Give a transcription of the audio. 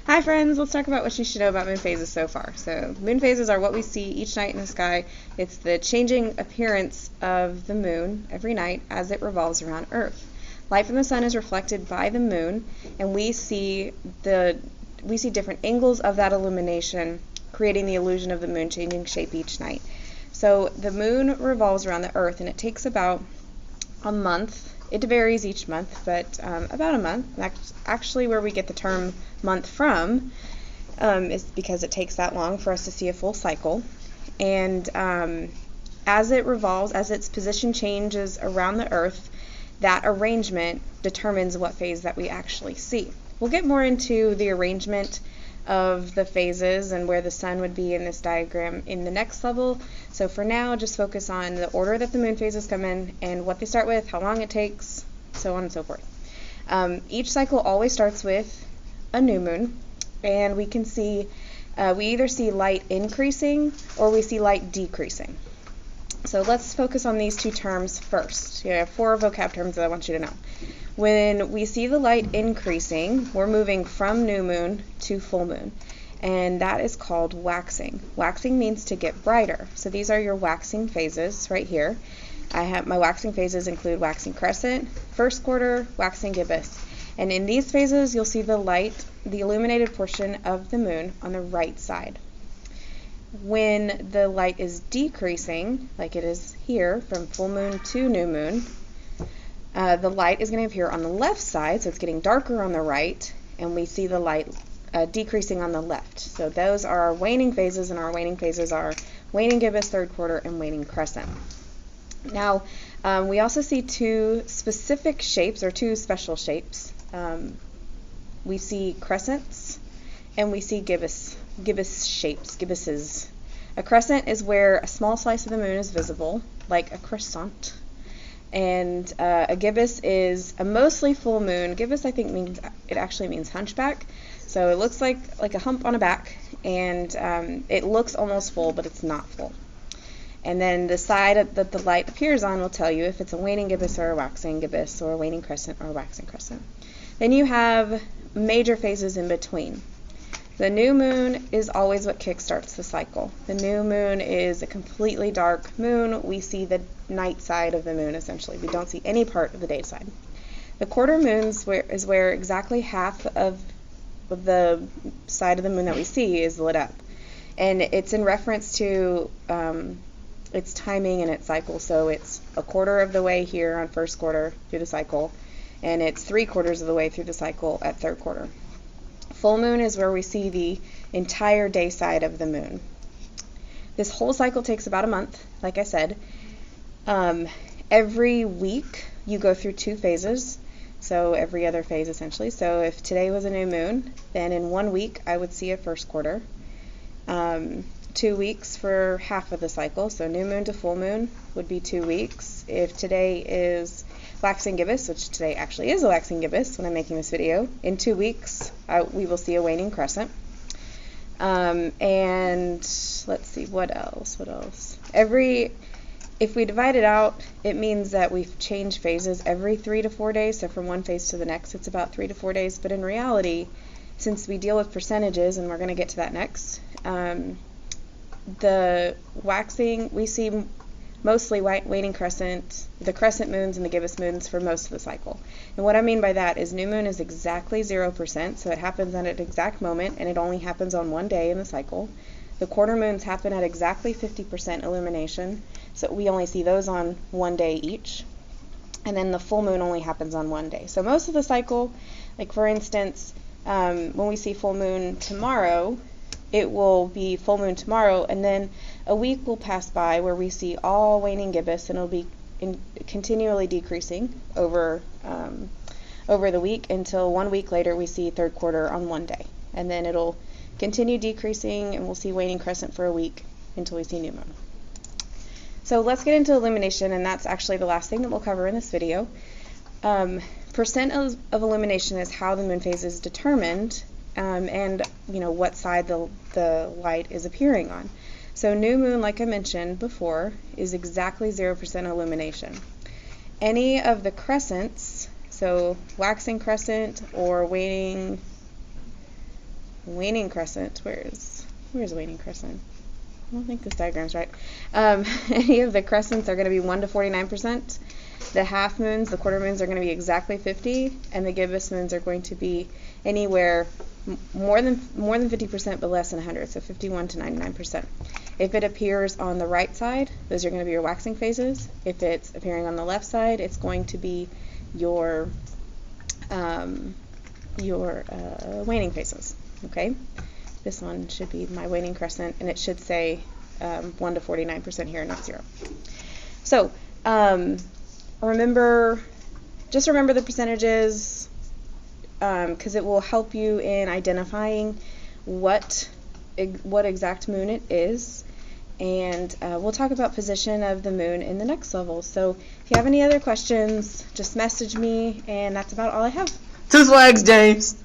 Hi friends, let's talk about what you should know about moon phases so far. So moon phases are what we see each night in the sky. It's the changing appearance of the moon every night as it revolves around Earth. Light from the sun is reflected by the moon, and we see different angles of that illumination, creating the illusion of the moon changing shape each night. So the moon revolves around the Earth, and it takes about a month. It varies each month, but about a month. Actually, where we get the term month from is because it takes that long for us to see a full cycle. And as it revolves, as its position changes around the Earth, that arrangement determines what phase that we actually see. We'll get more into the arrangement of the phases and where the sun would be in this diagram in the next level. So for now, just focus on the order that the moon phases come in and what they start with, how long it takes, so on and so forth. Each cycle always starts with a new moon, and we can see, we either see light increasing or we see light decreasing. So let's focus on these two terms first. You have 4 vocab terms that I want you to know. When we see the light increasing, we're moving from new moon to full moon, and that is called waxing. Waxing means to get brighter. So these are your waxing phases right here. I have my waxing phases include waxing crescent, first quarter, waxing gibbous. And in these phases, you'll see the light, the illuminated portion of the moon on the right side. When the light is decreasing, like it is here, from full moon to new moon, the light is going to appear on the left side, so it's getting darker on the right, and we see the light decreasing on the left. So those are our waning phases, and our waning phases are waning gibbous, third quarter, and waning crescent. Now, we also see 2 specific shapes, or 2 special shapes. We see crescents, and we see gibbous shapes, gibbuses. A crescent is where a small slice of the moon is visible, like a croissant. And a gibbous is a mostly full moon. Gibbous, I think, actually means hunchback. So it looks like a hump on a back, and it looks almost full, but it's not full. And then the side that the light appears on will tell you if it's a waning gibbous or a waxing gibbous, or a waning crescent or a waxing crescent. Then you have major phases in between. The new moon is always what kickstarts the cycle. The new moon is a completely dark moon. We see the night side of the moon, essentially. We don't see any part of the day side. The quarter moon is where exactly half of the side of the moon that we see is lit up. And it's in reference to its timing and its cycle. So it's a quarter of the way here on first quarter through the cycle, and it's 3/4 of the way through the cycle at third quarter. Full moon is where we see the entire day side of the moon. This whole cycle takes about a month, like I said. Every week you go through 2 phases, so every other phase essentially. So if today was a new moon, then in 1 week I would see a first quarter. 2 weeks for half of the cycle, so new moon to full moon would be 2 weeks. If today is waxing gibbous, which today actually is a waxing gibbous when I'm making this video, in 2 weeks we will see a waning crescent. And let's see, what else? If we divide it out, it means that we've changed phases every 3 to 4 days. So from one phase to the next, it's about 3 to 4 days. But in reality, since we deal with percentages, and we're going to get to that next, the waxing, we see mostly waning crescent, the crescent moons and the gibbous moons for most of the cycle. And what I mean by that is new moon is exactly 0%, so it happens at an exact moment, and it only happens on 1 day in the cycle. The quarter moons happen at exactly 50% illumination, so we only see those on 1 day each. And then the full moon only happens on 1 day. So most of the cycle, like for instance, when we see full moon tomorrow, it will be full moon tomorrow, and then a week will pass by where we see all waning gibbous, and it'll be continually decreasing over the week until 1 week later we see third quarter on 1 day. And then it'll continue decreasing, and we'll see waning crescent for a week until we see new moon. So let's get into illumination, and that's actually the last thing that we'll cover in this video. Percent of illumination is how the moon phase is determined, and what side the light is appearing on. So new moon, like I mentioned before, is exactly 0% illumination. Any of the crescents, so waxing crescent or waning waning crescent, where's waning crescent? I don't think this diagram's right. Any of the crescents are going to be 1 to 49%. The half moons, the quarter moons are going to be exactly 50, and the gibbous moons are going to be anywhere more than 50% but less than 100, so 51 to 99%. If it appears on the right side, those are going to be your waxing phases. If it's appearing on the left side, it's going to be your waning phases. Okay, this one should be my waning crescent, and it should say 1 to 49% here, not 0. So remember the percentages, because it will help you in identifying what exact moon it is. And we'll talk about position of the moon in the next level. So if you have any other questions, just message me, and that's about all I have. Two flags, James.